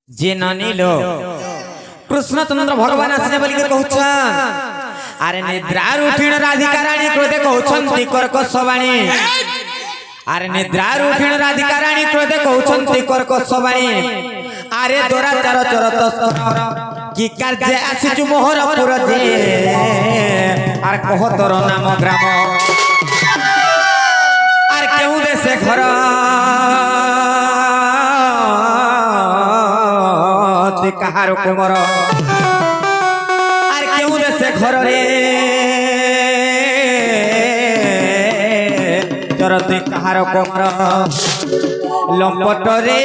जे ननीलो कृष्णचंद्र भगवान आसने बोलिक कहउछन अरे निद्रार उठिण राधिका रानी क्रोधे कहउछन कर्कशवाणी अरे निद्रार उठिण राधिका रानी क्रोधे कहउछन कर्कशवाणी अरे दोरा चार चरत की कार्य आसीचु मोहरपुर जे आर कह तोर नाम ग्राम आर केउ देशे घर कहार कुमर आर केउ देशे घर रे चरते कहार कुमर लंपट रे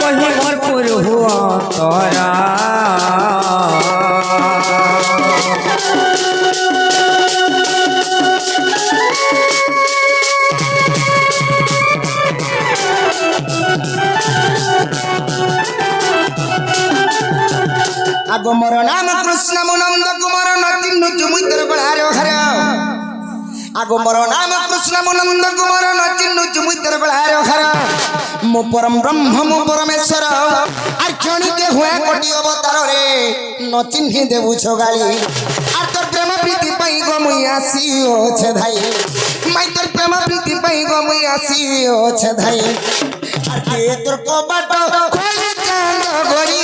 कही भरपूर हुआ तोरा आगो मोर नाम कृष्ण मुनंद कुमार नचिन्नु चुमुतर बळारे घर आगो मोर नाम कृष्ण मुनंद कुमार नचिन्नु चुमुतर बळारे घर मो परम ब्रह्म मो परमेश्वर आर क्षणी के हुआ कोटि अवतार रे नचिन्हि देबु छगाली आर तोर प्रेम प्रीति पई गो मुई आसी ओ छधाई माई तोर प्रेम प्रीति पई गो मुई आसी ओ छधाई आर के तोर को बाट खोल चांद गोरी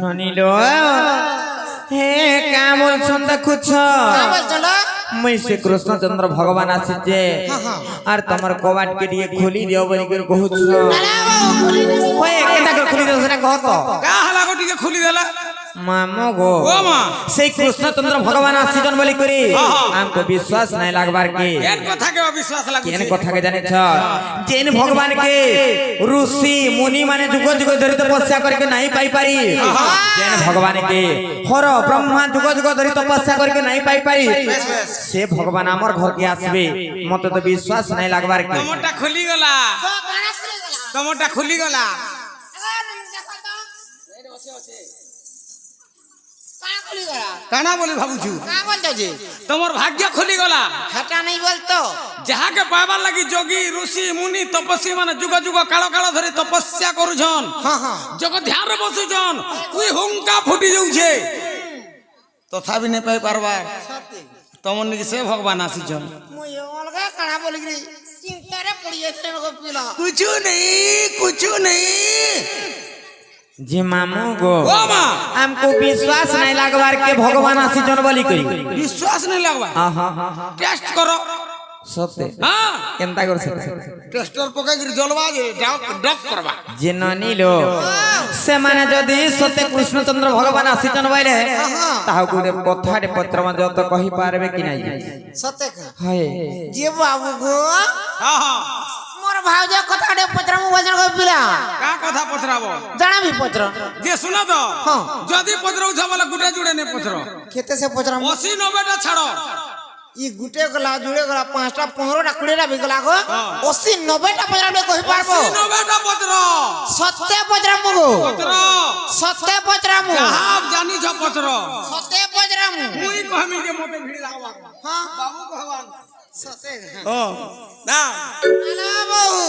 ननीलो हे कामल छन देखुछ मैं से कृष्णचंद्र भगवान आसी जे आर तमर कबाट के लिए खोली दियो बोली कर कहूछ ओए केता कर खोली दियो सेना कह तो का हला को टिके खोली देला मामो गो ओ मा से कृष्णचंद्र भगवान आसी जन बोली करी हमको विश्वास नहीं लागबार के केन कथा के विश्वास लागु केन कथा के जाने छ जेन भगवान के ऋषि मुनि माने जुग जुग धरि तपस्या करके नहीं पाई पारी जेन भगवान के हर ब्रह्मा जुग जुग धरि तपस्या करके नहीं पाई पारी से भगवान हमर घर के आसबे मत तो विश्वास नहीं लागबार के कमटा खुली गला कमटा खुली गला काना बोली भाबुछु का बोलतो जी तमर भाग्य खुली गला हटा नहीं बोलतो जहा के पाइबार लगी जोगी ऋषि मुनि तपस्वी माने जुग जुग काल काल धरि तपस्या करूछन हां हां जग ध्यान रे बसुछन कुई हुंका फुटी जाउछे तथापि नै पाइ पारबार तमन के से भगवान आसीछन मुई अलगा काना बोली रे चिंता रे पड़ी एते को पिला कुछ नहीं जे मामो गो ओ मा हमको विश्वास नहीं लागबार के भगवान आसी जन बोली करी विश्वास नहीं लगवा हां टेस्ट करो सत्य हां केनता कर टेस्टर पका गिर जलवा जे डक करबा जे ननीलो से माने जदी सत्य कृष्णचंद्र भगवान आसी जन बोले ताहा गुडे कथाटे पत्र में जत कहि पारबे कि नहीं सत्य का हाय जे बाबू गो हां हां मोर भावजा कथाटे पत्र में बोलजन को पिला का कथा पथराबो जाना भी पत्र जे सुनो तो हां जदी पत्र उठा वाला गुडे जुड़े ने पत्र खेते से पत्र 80 90 टा छाड़ो ई गुटे गला जुड़े गला 5टा 15टा 20टा बिगला गो 80 90टा पत्र में कहि पारबो 80 90 टा पत्र सत्य पत्र मगो पत्र सत्य पत्र मु जहाब जानी छ पत्र सत्य पत्र मु मुई कहमी के मोटे भिड़ लागवा हां बाबू कहवान सत्य ओ ना ना बाबू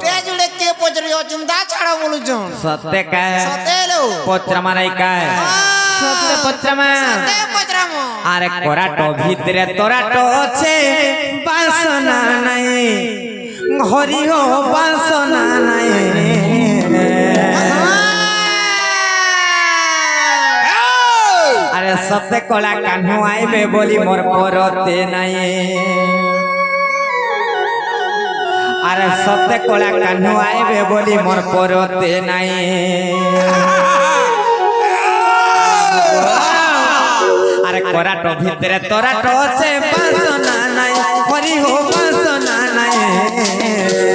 ते जुड़े के पत्र यो चिंता छाड़ा बोलु जन सत्य का सत्य लो पत्र माने का सत्य पत्र में सत्य पत्र मु अरे कोराटो भीतरे तोराटो छे बासना नहीं हरि हो बासना नहीं अरे सत्य कोला कान्हू आइबे बोली मोर परते नहीं अरे सत्य कोला कान्हू आइबे बोली मोर परते नहीं କରାଟ ଭିତରେ ତରାଟ ଅଛି ବାସନା ନାଇଁ ହରି ହୋ ବାସନା ନାଇଁ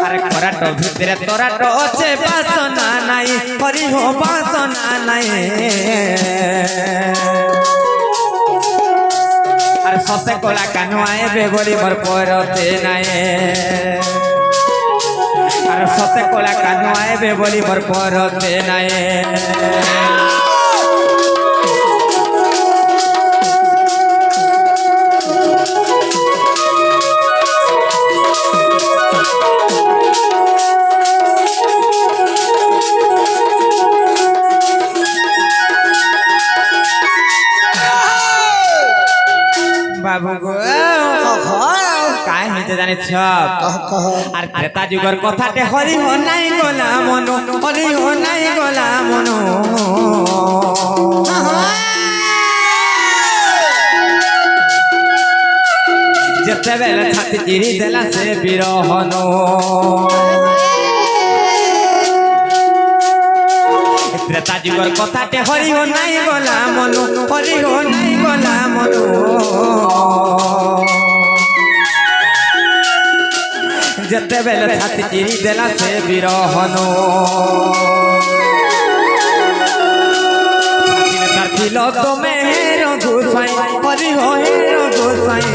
আরে কৰাট ভিତରେ ତରାଟ ଅଛି ବାସନା ନାଇଁ ହରି ହୋ ବାସନା ନାଇଁ আরে সতে কলা কানুয়া এবে বলি মোর পরতে নাই আরে সতে কলা কানুয়া এবে বলি মোর পরতে নাই বাবু গো কাই হইতে জানিছ আর ত্রেতা যুগর কথাতে হরি হো নাই গলা মন হরি হো নাই গলা মন যেতেবেলে ছাতি চিরি দেলা সে বিরহন ত্রেতা যুগর কথাতে হরি হো নাই গলা মন হরি হো নাই গলা মন যেতেবেলে ছাতি চিরি দেলা সে বিরহন তার ছিল তুমি হেরো গোসাই হরি হো হেরো গোসাই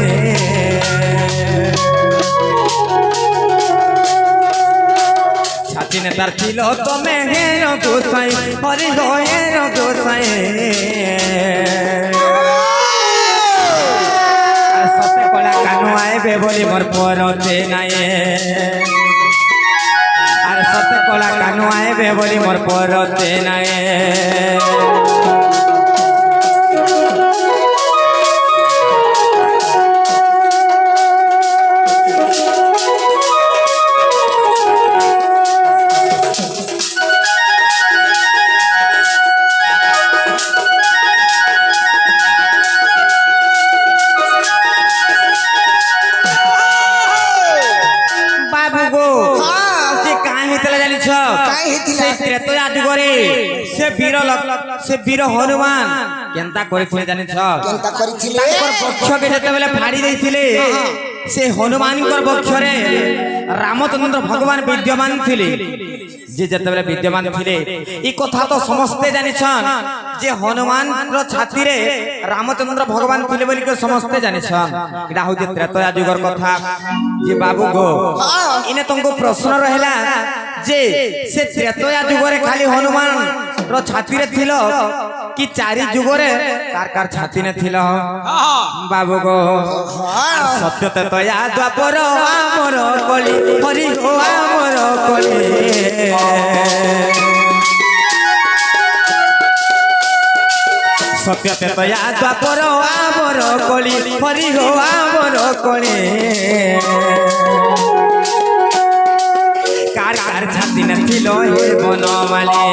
ছাতিনে তার ছিল তুমি হেরো গোসাই হরি হো হেরো গোসাই সতে কলা কানু আইবে বলি মোর পরতে নাই আর সতে কলা কানু আইবে বলি মোর পরতে নাই से वीर हनुमान केनता करिथिले जानिछ কেনতা করিছিলে ताकर पक्षके जेतेबेले फाड़ी देइथिले से हनुमान कर पक्षरे रामचंद्र भगवान विद्यमान थिले जे जेतेबेले विद्यमान थिले ई कथा तो समस्ते जानिछन जे हनुमान रो छाती रे रामचंद्र भगवान थिले बोली के समस्ते जानिछन इडा होजे त्रेतया जुगर कथा जे बाबू गो इने तुमको प्रश्न रहला जे से त्रेतया जुगरे खाली हनुमान रो छाती रे थिलो कि चारि जुगरे कार छाती ने थिलो बाबू गो सत्य तया द्वापर आमर कली हरि हो आमर कली सत्य तया द्वापर आमर कली हरि हो आमर कली कार छाती ने थिलो हे बनमाली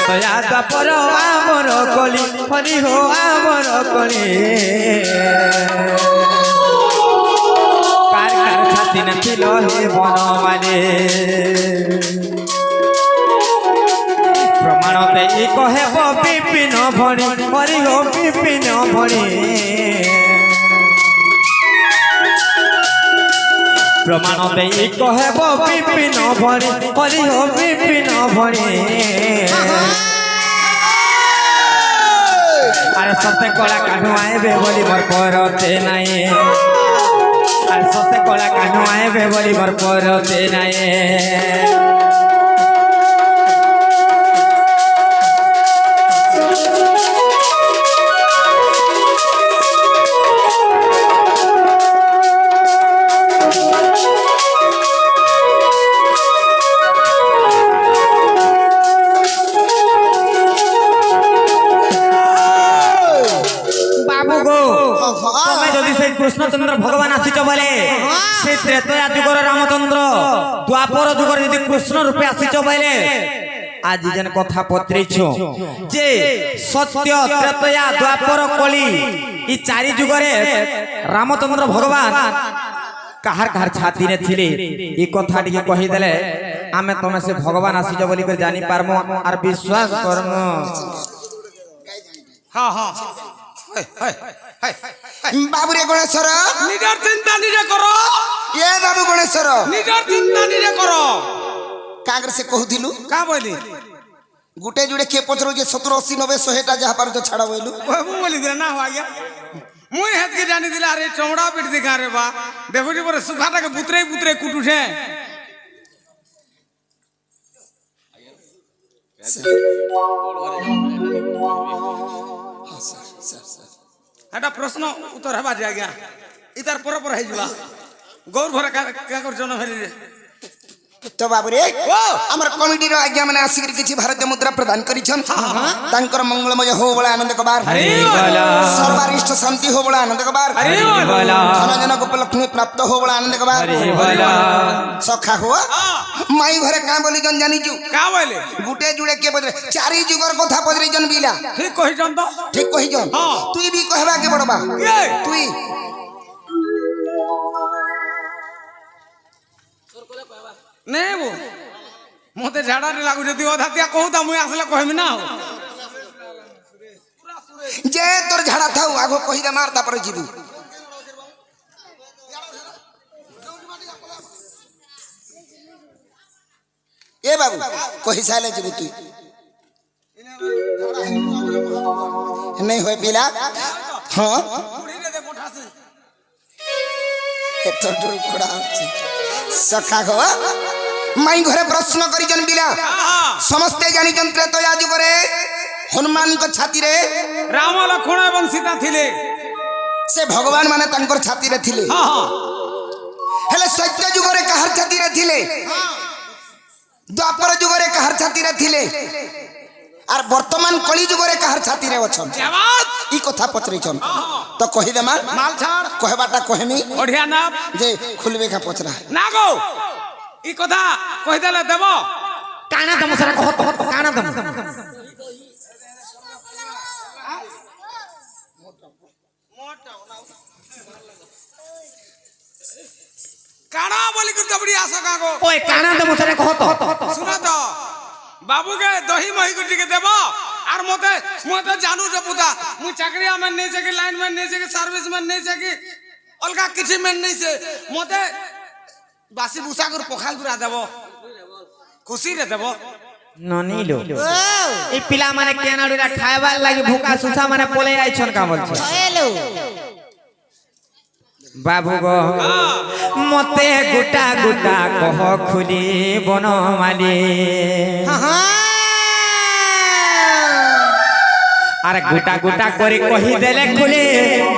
तया द्वापर आमर कली हरि हो आमर कली कार छाती न थिल हे बनमाली प्रमाण देई कहेब विपिन भणी हरि हो विपिन भणी प्रमाण देई कहेब विपिन भणी हरि हो विपिन भणी अरे सत्य कला कानू आएबे बोली मोर परते नाई अरे सत्य कला कानू आएबे बोली मोर परते नाई कृष्णचंद्र भगवान आसीच बोले से त्रेतया जुगर रामचंद्र द्वापर जुगर यदि कृष्ण रूपे आसीच बोले आज जन कथा पत्रिछु जे सत्य त्रेतया द्वापर कली ई चारि जुगरे रामचंद्र भगवान কাহার কাহার ছাতি রে থিলে এই কথা টিকে কহি দেলে আমি তুমি সে ভগবান আসিছ বলি করে জানি পারমু আর বিশ্বাস করমু। হ্যাঁ হ্যাঁ বাবুরে গণেশ্বর নিজের চিন্তা নিজে করো, এ বাবু গণেশ্বর নিজের চিন্তা নিজে করো। কাগরে সে কহুଥିଲୁ কা বলি গুটে জুড়ে কে পচরুছে 70 80 90 100টা যাহা পারুছ ছাড় বইলু কহবু বলি দিলে না হওয়া গিয়া মুই হেতকে জানি দিলে আরে চমড়া পিট দেখা রে বা দেখুছি পরে সুখাটাকে বুতরে বুতরে কুটুছে। এটা প্রশ্ন উত্তর হবা যে আজ্ঞা ইতার পরে পরে হয়ে গৌর ঘরে কাকর জন্য ফেরি তো বাবুরে ও আমার কমিটির আজ্ঞা মানে আসিকি কিছু ভারতীয় মুদ্রা প্রদান করিছন তাঙ্কর মঙ্গলময় হো বলে আনন্দ কবার হরি বলা সর্বারিষ্ট শান্তি হো বলে আনন্দ কবার হরি বলা ধনজনক উপলক্ষ্মী প্রাপ্ত হো বলে আনন্দ কবার হরি বলা সখা হো মাই ঘরে কাঁ বলিছন জানিছু কা বলে গুটে জুড়ে কে বলে চারি যুগর কথা পদরিছন বিলা ঠিক কহিছন তো ঠিক কহিছন হ্যাঁ। তুই বি কহবা কে বড়বা কে তুই নেবো মতে ঝাড়া লাগু যদি অধা দিয়া কহুতা মুই আসলে কহিমি না যে তোর ঝাড়া থাও আগো কহিদা মার তারপরে জিবু এ বাবু কহি সাইলে জিবু তুই नहीं होए पीला हाँ तो डुल पड़ा सखा हो माई घरे प्रश्न करिजन बिला समस्ते जानी जंत्रे तो आज करे हनुमान को छाती रे राम लक्ष्मण एवं सीता थिले से भगवान माने तंकर छाती रे थिले हाँ हाँ हेले सत्य जुगरे कहर छाती रे थिले द्वापर जुगरे कहर छाती रे थिले আর বর্তমান কলি যুগরে কাহার ছাতি রে অছন जवाब ই কথা পচরিছন তো কহি দে মা माल छाड़ কহবাটা কহেমি ओढ़िया ना যে খুলবে কা পচরা ना गो ई कथा कहि देले देबो কানা দম সারা কহ কানা দম काना बोली कर तबड़ी आसा कागो ওই কানা দম সারা কহ তো सुना तो बाबू के दही मही गुटी के देबो আর মতে মতে জানু যে পুতা মু চাকরি আমি নেই যে কি লাইন ম্যান নেই যে কি সার্ভিস ম্যান নেই যে কি অলগা কিছু ম্যান নেই যে মতে বাসি বুসা করে পখাল গুড়া দেবো খুশি রে দেবো ননিলো এই পিলা মানে কেনাড়ুরা খাইবার লাগি ভুকা সুসা মানে পলে আইছন কা বলছে হ্যালো বাবু গো মতে গোটা গোটা কহ খুলি বনমালি আর গোটা গোটা করে কহি দেলে খুলি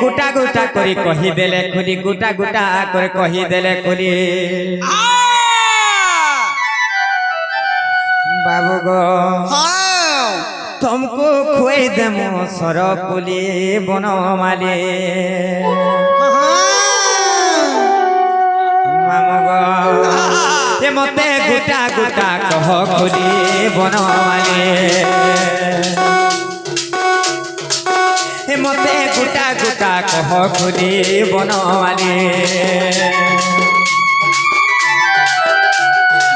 গোটা গোটা করে কহি দেলে খুলি গোটা গোটা করে কহি দেলে খুলি বাবু গো হ্যাঁ तुमको खोई देमो सर पुली बनमाली मामगो ये मते गुटा गुटा कह खुली बनमाली ये मते गुटा गुटा कह खुली बनमाली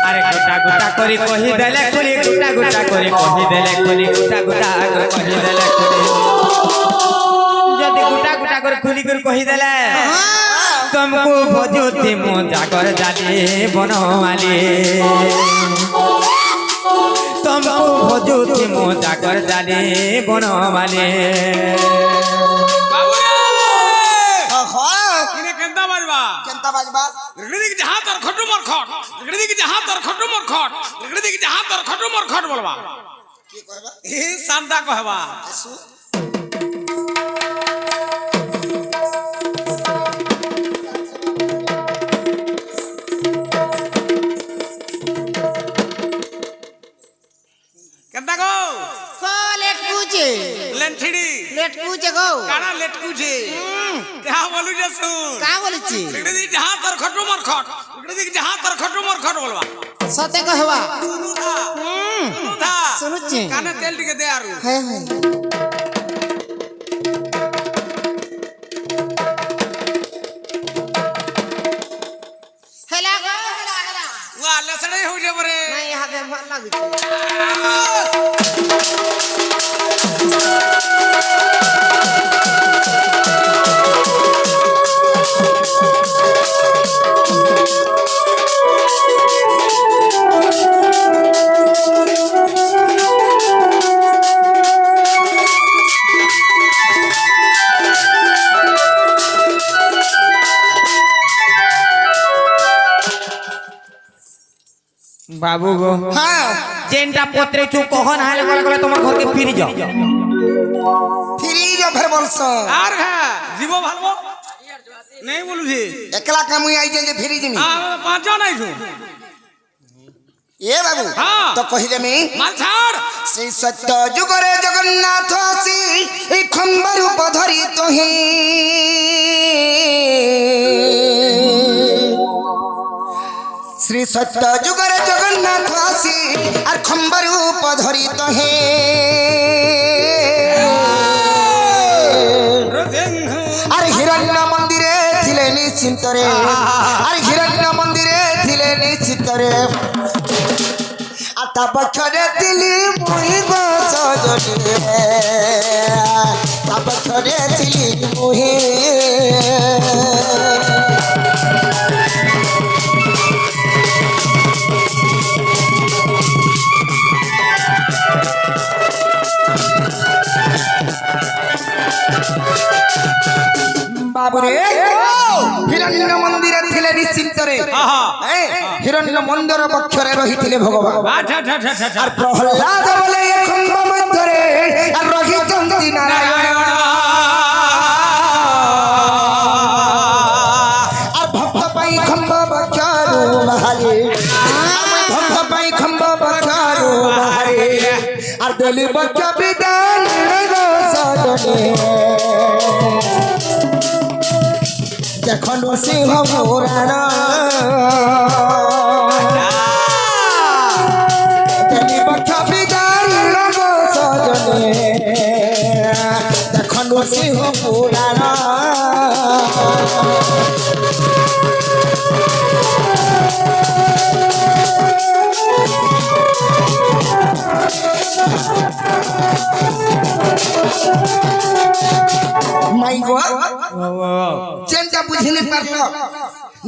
अरे गुटा गुटा करी कही देले खुली गुटा गुटा करी कही देले खुली गुटा गुटा कर कही देले खुली जदी गुटा गुटा कर खुली कर कही देले तुमको भजुती मु जागर जाली बनमाली तुमको भजुती मु जागर जाली बनमाली बाबू হ্যাঁ इने केंता बाजबा কেনতা বাজবা রেগড়ি দিকে জহা তোর খটু মর খট রেগড়ি দিকে জহা তোর খটু মর খট রেগড়ি দিকে জহা তোর খটু মর খট বলবা কি কইবা ই সান্দা কহবা আসু কেনতা গো কো লেট কুচে লেন্থিড়ি লেট কুচে গো কানা লেটকুছে কা বলু যে শুন কা বলিছি রেগড়ি দিকে জহা তোর খটু মর খট রেগড়ি দিকে জহা তোর খটু মর খট বলবা সতে কহবা শুনুথা শুনুথা শুনুছি কানে তেল দিকে দে আরু হ্যাঁ হ্যাঁ লেসড়াই হই যাব রে না ইহাকে ভাল লাগি बाबू गो হ্যাঁ जेनटा पत्रे चू कहन हाले गले गले তোমার ঘরকে ফিরে যাও ফিরি যাও ফের বলছ আর হ্যাঁ জীব ভালবো নেই বলুছি একলা কামুই আইছে যে ফিরি জিমি পাঁচ জন আইছু এ বাবু হ্যাঁ। তো কহিদেমি মাল ছাড় সেই সত্য যুগরে জগন্নাথ আসি এই খম্বা রূপ ধরি তোহি শ্রী সত্য যুগরে জগন্নাথ আসি আর খম্বা রূপ ধরি তোহে আর হিরণ্য মন্দিরে ছিলে নিশ্চিন্তরে আর হিরণ্য মন্দিরে ছিলে নিশ্চিন্তরে আতা বছরে ଥିଲି মুই গো সজনী তা বছরে ଥିଲି মুই বাবুরে হিরণ্য মন্দিরে ଥିଲେ নিশ্চিন্তরে হিরণ্য মন্দির বক্ষরে রহিଥିଲେ ভগবান আর প্রহ্লাদ বলে খম্ব মধ্যরে আর রহিচন্তি নারায়ণ আর ভক্ত পাই খম্ব বক্ষরু বাহারে ভক্ত পাই খম্ব বক্ষরু বাহারে আর দেলি বক্ষ বিদান গো সজনী দেখনু সিংহ পুরাণ দেলি বক্ষ বিদান গো সজনী দেখনু সিংহ পুরাণ মাই গো চেনটা বুঝিনি পারল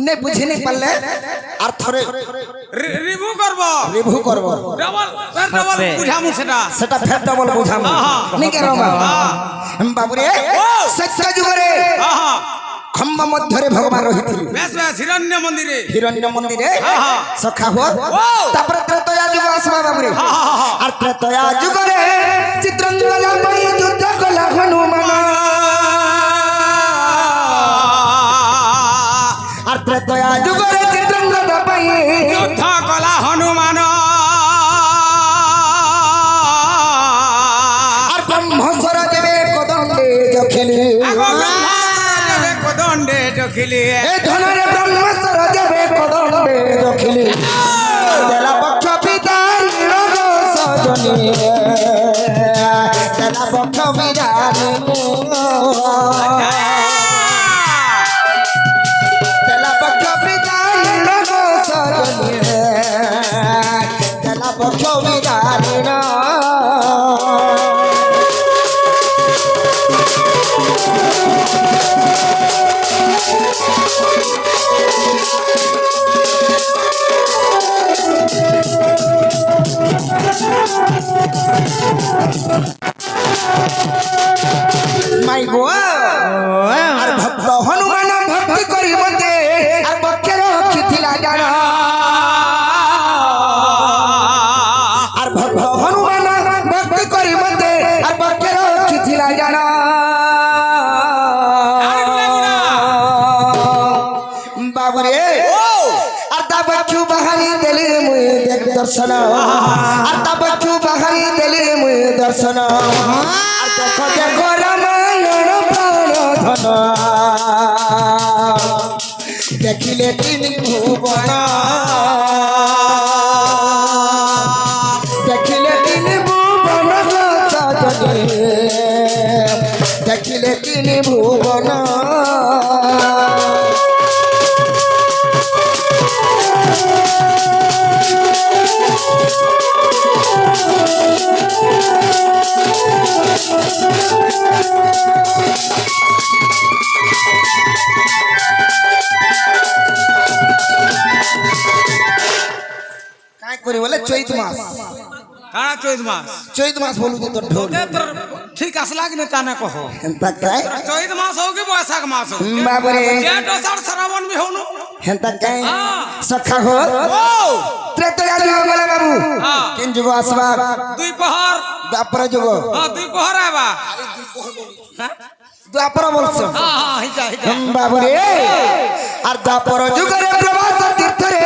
নে বুঝিনি পারলে আর থরে রিভিউ করব রিভিউ করব ডবল ডবল বুঝামু সেটা সেটা ফের ডবল বুঝাম নিকে রমা বাবুরে সত্য যুগরে খম্ব মধ্যরে ভগবান রহিଥିଲେ বেশ বেশ হিরণ্য মন্দিরে হিরণ্য মন্দিরে সখা হো তারপরে ত্রেতয়া যুগ আসবা বাবুরে আর ত্রেতয়া যুগরে চিত্রঙ্গলা পাই যুদ্ধ কলা হনুমান আর ত্রেতয়া যুগরে চিত্রঙ্গলা পাই যুদ্ধ কলা হনুমান আর ব্রহ্মস্বর দেবে কদম্বে জখিলি কদণ্ডে জখিলি এ ধনরে ব্রহ্মস্বর দেবে কদম্বে জখিলি দেলা পক্ষ পিতার গো সজনী দেলা পক্ষ বিধান দেলা পক্ষ পিতার গো সজনী দেলা পক্ষ বিধান মাই গো আর ভক্ত হনুমান ভক্তি করি মতে আর পক্ষে রক্ষিলা জানা আর ভক্ত হনুমান ভক্তি করি মতে আর পক্ষে রক্ষিলা জানা বাবরে আর তা বক্ষু বাহারি দেলি মুই দেখ দর্শন আর তা বক্ষু বাহারি দেলি মুই দর্শন আর দেখো দেখো রামায়ণ প্রাণ ধন দেখিলে তিন ভুবন দেখিলে তিন ভুবন সজনী দেখিলে তিন ভুবন করি বলে চৈত মাস কানা চৈত মাস চৈত মাস বলু যে তোর ঢোল তোকে তোর ঠিক আসলা কি না তা না কহ হেন্তা কাই চৈত মাস হোক কি বৈশাখ মাস হোক বাবরে জেঠ আষাঢ় শ্রাবণ বি হউনু হেন্তা কাই হ্যাঁ। সখা হো ও ত্রেতয়া যুগ বলে বাবু হ্যাঁ। কিন যুগ আসবা দুই পহর দ্বাপর যুগ হ্যাঁ দুই পহর আইবা দ্বাপর বলছো হ্যাঁ হ্যাঁ হিটা হিটা বাবরে আর দ্বাপর যুগরে প্রভাস তীর্থরে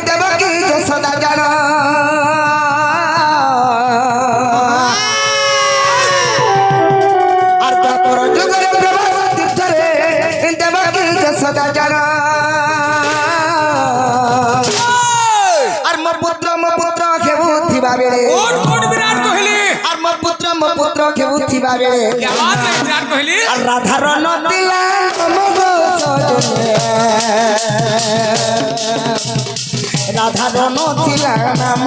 দেবকী যশোদা জানা আর দ্বাপর যুগরে প্রভাস তীর্থরে দেবকী যশোদা জানা আর মো পুত্র খেবুথিবা বেলে কোট কোট বিরাট কোহলি আর মো পুত্র খেবুথিবা বেলে কি আওয়াজ নাই বিরাট কোহলি আর রাধার নদিলা মগ সজনে রাধার নদিলা নাম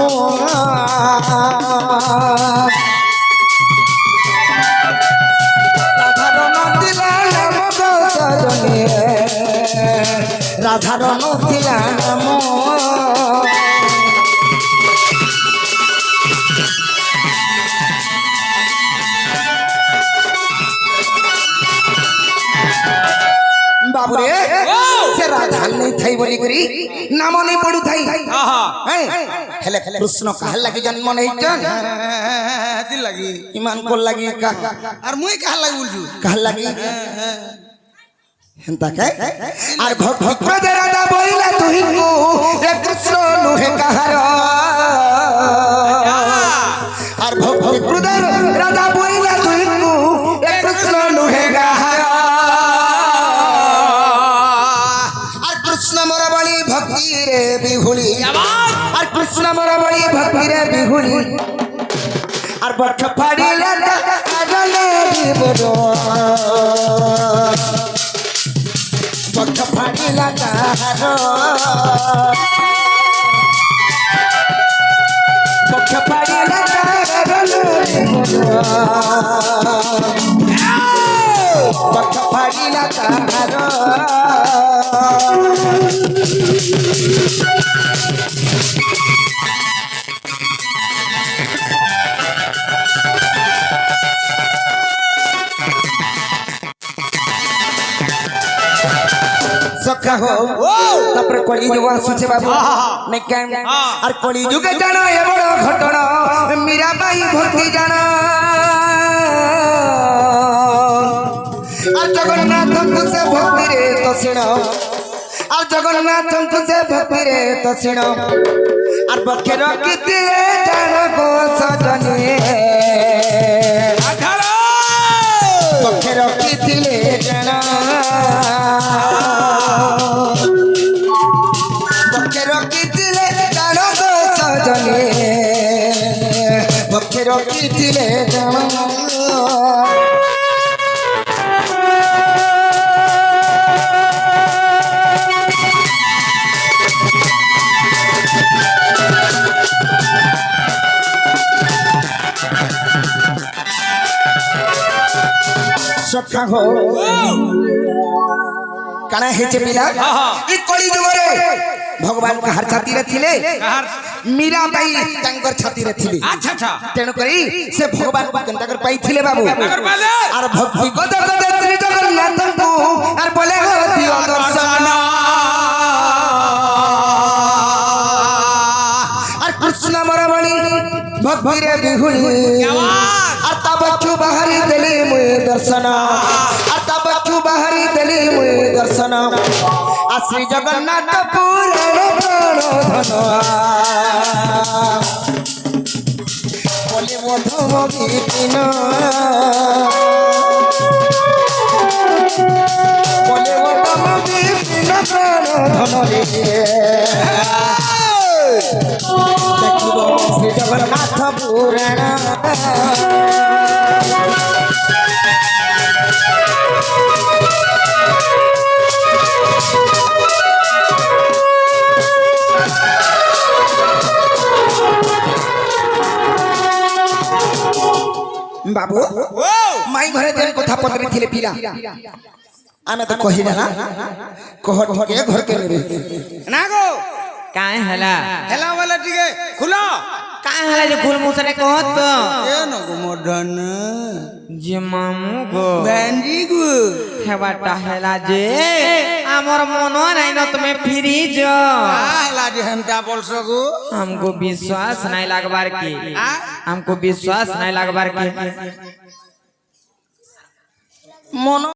রাধার নদিলা মগ সজনে রাধার নদিলা নাম बाबूरे से राधा नहीं थाई बोली करी नाम नहीं पड़ू थाई आहा हेले कृष्ण कहल लगी जन्म नहीं जन দিল লাগি ईमान को लगी का আর মুই কাহ লাগি বলছু कहल लगी हेंता के आर भक्ति क्रोध राधा बोइला तुहि को ए कृष्ण नुहे कहार आर भक्ति क्रोध राधा बोइला तुहि को ए कृष्ण नुहे कहार कृष्ण मोर बड़ी भक्ति रे बिहुली और कृष्ण मोर बड़ी भक्ति रे बिहुली और बठ फाड़ी लटा अगले बिबरो बठ फाड़ी लटा रो बठ फाड़ी लटा अगले बिबरो बठ फाड़ी लटा रो सखा हो तापर कली जुग आसुचे बाबू नहीं केम और कली जुग जाना ये बड़ घटना मीरा बाई भक्ति जाना और जगन्नाथ को से भक्ति रे तो सिनो और जगन्नाथ को से भक्ति रे तो सिनो और बखे रखी दिए जानो को सजनी আঠারো बखे रखी दिए जाना बखे रखी दिए जानो को सजनी बखे रखी दिए जानो सखा हो काना हेचे पिला ई कली जुगरे भगवान का हर छाती रे थिले কাহার मीरा बाई तांकर छाती रे थिले আচ্ছা আচ্ছা तेणु करी से भगवान को केनता कर पाई थिले बाबू আগর বালে और भक्ति गद गद श्री जगन्नाथ को और बोले हो दियो दर्शन और कृष्ण मरमणि भक्ति रे बिहुली और तब चु बाहरी देली मुई दर्शन और तब चु बाहरी देली मुई दर्शन आ श्री जगन्नाथ पुराण प्राण धन बोले मधुम विपिन बोले मधुम विपिन प्राण धन रे देखिब श्री जगन्नाथ पुराण बाबू माई घरे जेन कथा पत्री थिले पिला आमे तो कहि ना कहत के घर के रे না গো काहे हला हेला वाला टिके खुलो काहे हला जे फूल मुसरे कहत ए न गो मदन जे मामू गो बैंडी गो हेबाटा हेला जे हमर मनो नहीं न तुम्हें फ्री जो हेला जे हमता बोल सकू हमको विश्वास नहीं लगबार की हमको विश्वास नहीं लगबार की मनो